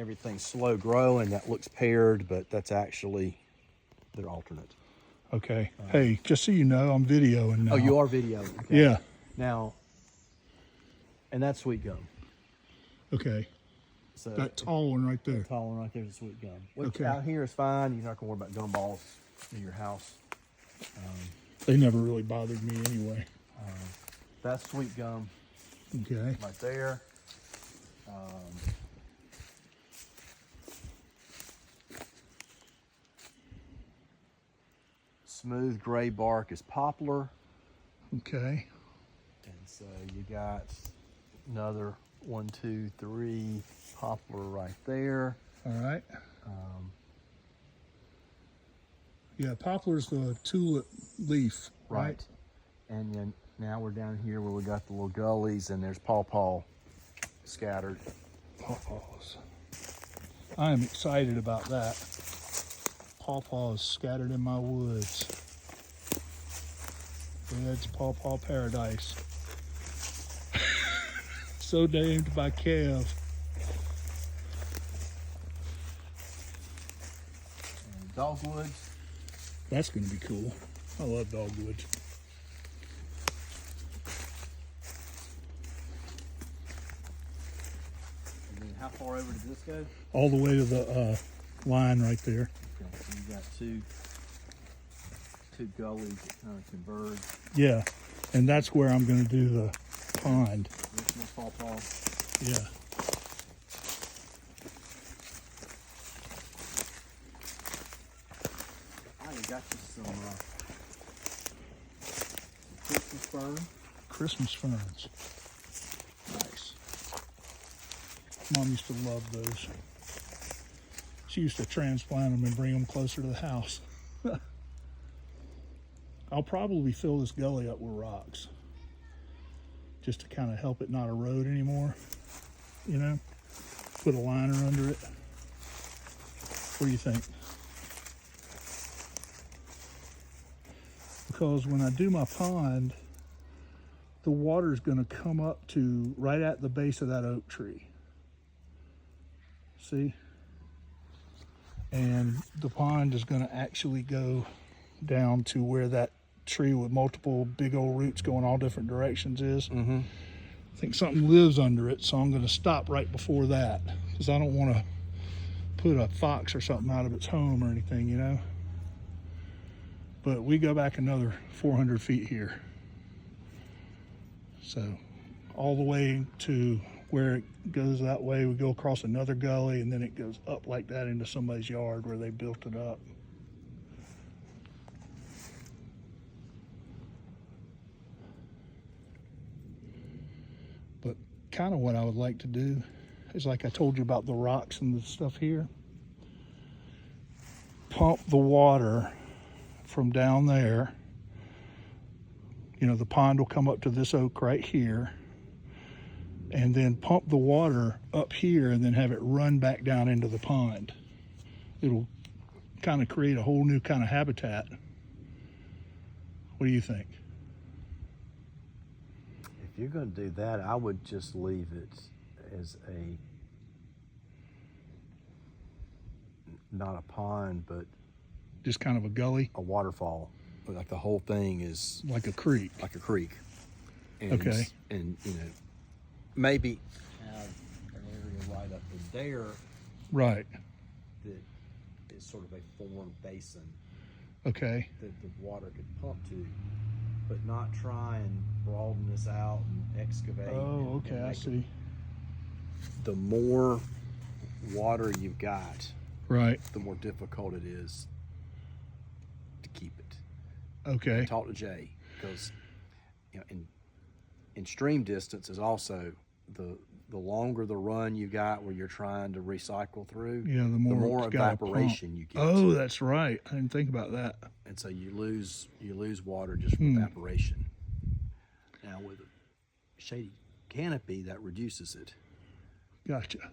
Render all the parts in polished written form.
everything's slow growing. That looks paired, but that's actually their alternate. Okay. Hey, just so you know, I'm videoing now. Oh, you are videoing. Okay. Yeah. Now, and that's sweet gum. Okay. So That tall one right there. that tall one right there is a sweet gum. Which Okay. out here is fine. You're not gonna worry about gum balls in your house. They never really bothered me anyway. That's sweet gum Okay. right there. Smooth gray bark is poplar. Okay. And so you got another 1, 2, 3 poplar right there. All right. Yeah, poplar's the tulip leaf, right? And then now we're down here where we got the little gullies and there's pawpaw scattered. Pawpaws. I am excited about that. Pawpaws scattered in my woods. Yeah, it's pawpaw paradise. So named by Kev. And dogwoods. That's going to be cool. I love dogwoods. And then how far over did this go? All the way to the line right there. Okay, so you got two gullies that kind of converge. Yeah, and that's where I'm going to do the pond. There's more pawpaw. Yeah. I got you some Christmas fern. Christmas ferns. Nice. Mom used to love those. She used to transplant them and bring them closer to the house. I'll probably fill this gully up with rocks just to kind of help it not erode anymore, you know? Put a liner under it. What do you think? Because when I do my pond, the water's going to come up to right at the base of that oak tree. See? And the pond is going to actually go down to where that tree with multiple big old roots going all different directions is. Mm-hmm. I think something lives under it, so I'm going to stop right before that because I don't want to put a fox or something out of its home or anything, you know. But we go back another 400 feet here. So all the way to where it goes that way, we go across another gully and then it goes up like that into somebody's yard where they built it up. But kind of what I would like to do is, like I told you about the rocks and the stuff here, pump the water from down there. You know, the pond will come up to this oak right here, and then pump the water up here and then have it run back down into the pond. It'll kind of create a whole new kind of habitat. What do you think? If you're going to do that, I would just leave it as not a pond, but Just kind of a gully? a waterfall. Like the whole thing is Like a creek? like a creek. And, Okay. And, you know, maybe have an area right up in there Right. that is sort of a formed basin Okay. that the water could pump to, but not try and broaden this out and excavate. Oh, okay, I make see. it. The more water you've got, Right. the more difficult it is to keep it. Okay. Talk to Jay, because you know, in stream distance is also the longer the run you got where you're trying to recycle through, Yeah, the more it's gotta evaporation pump. you get. Oh, that's right. I didn't think about that. And so you lose water just from evaporation. Now with a shady canopy, that reduces it. Gotcha.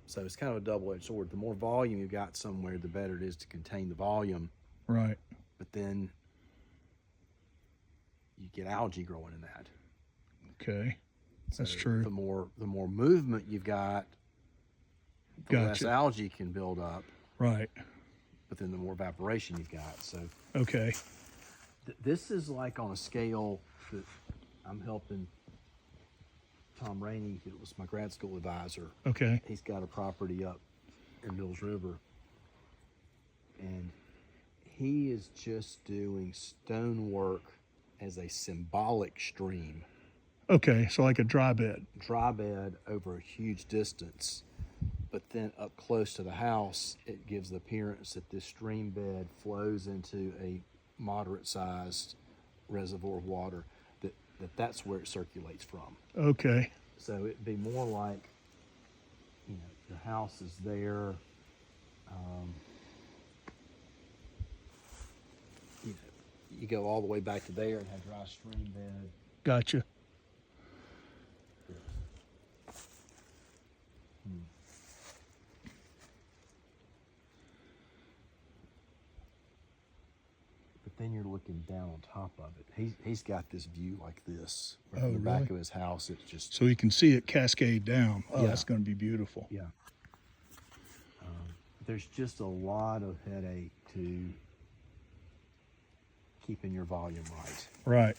So it's kind of a double-edged sword. The more volume you got somewhere, the better it is to contain the volume. Right. But then you get algae growing in that. Okay. That's So true. The more movement you've got the less Gotcha. algae can build up, Right. but then the more evaporation you've got. So Okay. this is like on a scale that I'm helping Tom Rainey, who was my grad school advisor. Okay. He's got a property up in Mills River, and he is just doing stonework as a symbolic stream, Okay. So like a dry bed. dry bed over a huge distance. But then up close to the house, it gives the appearance that this stream bed flows into a moderate-sized reservoir of water. That's where it circulates from. Okay. So it'd be more like, the house is there. You go all the way back to there and have dry stream bed. Gotcha. But then you're looking down on top of it. He's got this view like this. Right Oh, in the back really? of his house, it's just, So you can see it cascade down. Oh, Yeah. that's going to be beautiful. yeah. There's just a lot of headache to keeping your volume right. Right.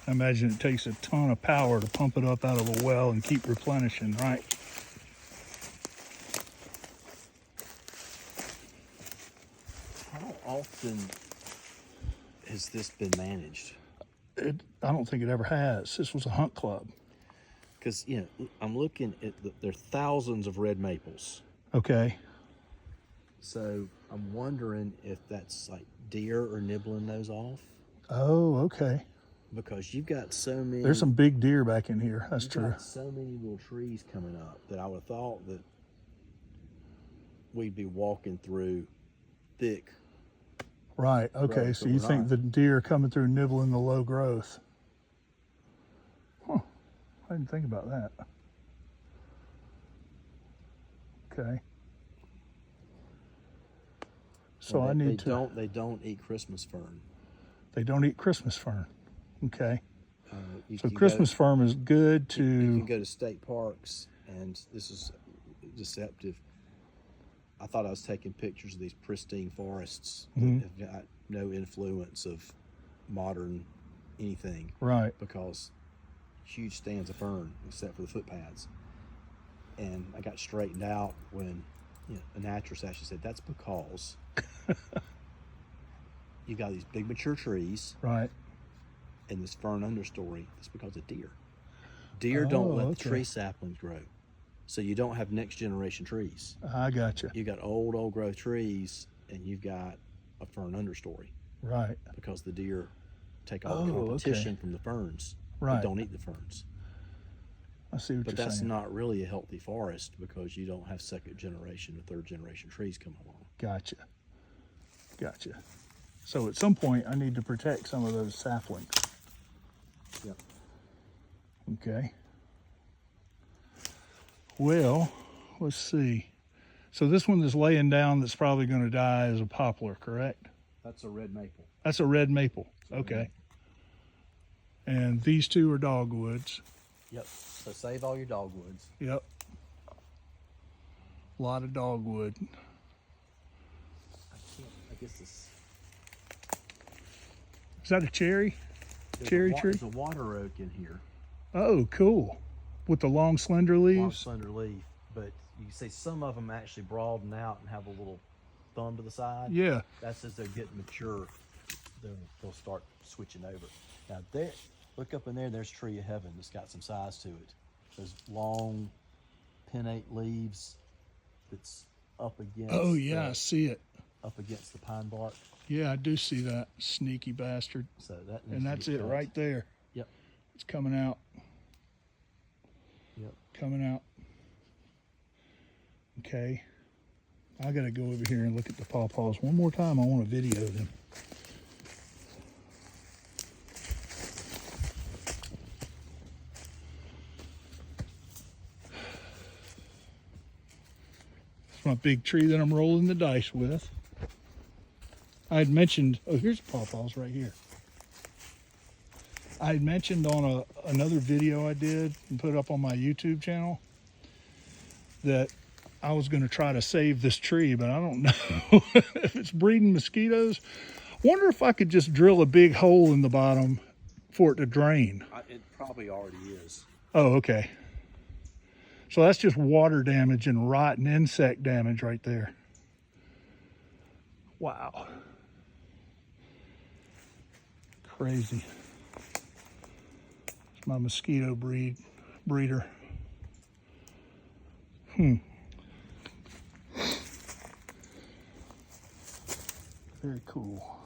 I imagine it takes a ton of power to pump it up out of a well and keep replenishing, right? How often has this been managed? I don't think it ever has. This was a hunt club. Because, I'm looking at, there are thousands of red maples. Okay. So I'm wondering if that's like deer are nibbling those off. Oh, okay. Because you've got so many. There's some big deer back in here. That's you've true. got so many little trees coming up that I would have thought that we'd be walking through thick. Right. Okay. Right, So but you we're think not. the deer coming through nibbling the low growth? Huh. I didn't think about that. Okay. So And I need to. They don't eat Christmas fern. They don't eat Christmas fern. Okay. You So can Christmas fern is good You can to. go to state parks, and this is deceptive. I thought I was taking pictures of these pristine forests Mhm. that have got no influence of modern anything, Right. because huge stands of fern except for the footpaths. And I got straightened out when a naturalist actually said that's because you got these big mature trees Right. and this fern understory. It's because of deer. Deer don't let the okay. tree saplings grow, so you don't have next generation trees. I gotcha. You got old growth trees, and you've got a fern understory Right. because the deer take all the Oh, okay. competition from the ferns. Right. But don't eat the ferns. I see what But you're that's saying. not really a healthy forest because you don't have second generation or third generation trees coming along. Gotcha. Gotcha. So at some point, I need to protect some of those saplings. Yep. Okay. Well, let's see. So this one that's laying down that's probably going to die is a poplar, correct? That's a red maple. That's a red maple. Okay. And these two are dogwoods. Yep. So save all your dogwoods. Yep. A lot of dogwood. I guess this. Is that a cherry? Cherry tree? There's a water oak in here. Oh, cool. With the long, slender Long leaves? slender leaf, but you can see some of them actually broaden out and have a little thumb to the side. Yeah. That's as they're getting mature, they'll start switching over. Now there, look up in there. There's Tree of Heaven that's got some size to it. Those long, pinnate leaves. That's up against. Oh, yeah, I see it. Up against the pine bark. Yeah, I do see that sneaky bastard. So that. needs And to that's get it cut. right there. Yep. It's coming out. Yep. Coming out. Okay. I got to go over here and look at the pawpaws one more time. I want to video them. It's my big tree that I'm rolling the dice with. I had mentioned, oh, here's pawpaws right here. I had mentioned on another video I did and put up on my YouTube channel that I was going to try to save this tree, but I don't know if it's breeding mosquitoes. Wonder if I could just drill a big hole in the bottom for it to drain. It probably already is. Oh, okay. So that's just water damage and rotten insect damage right there. Wow. Crazy. It's my mosquito breeder. Very cool.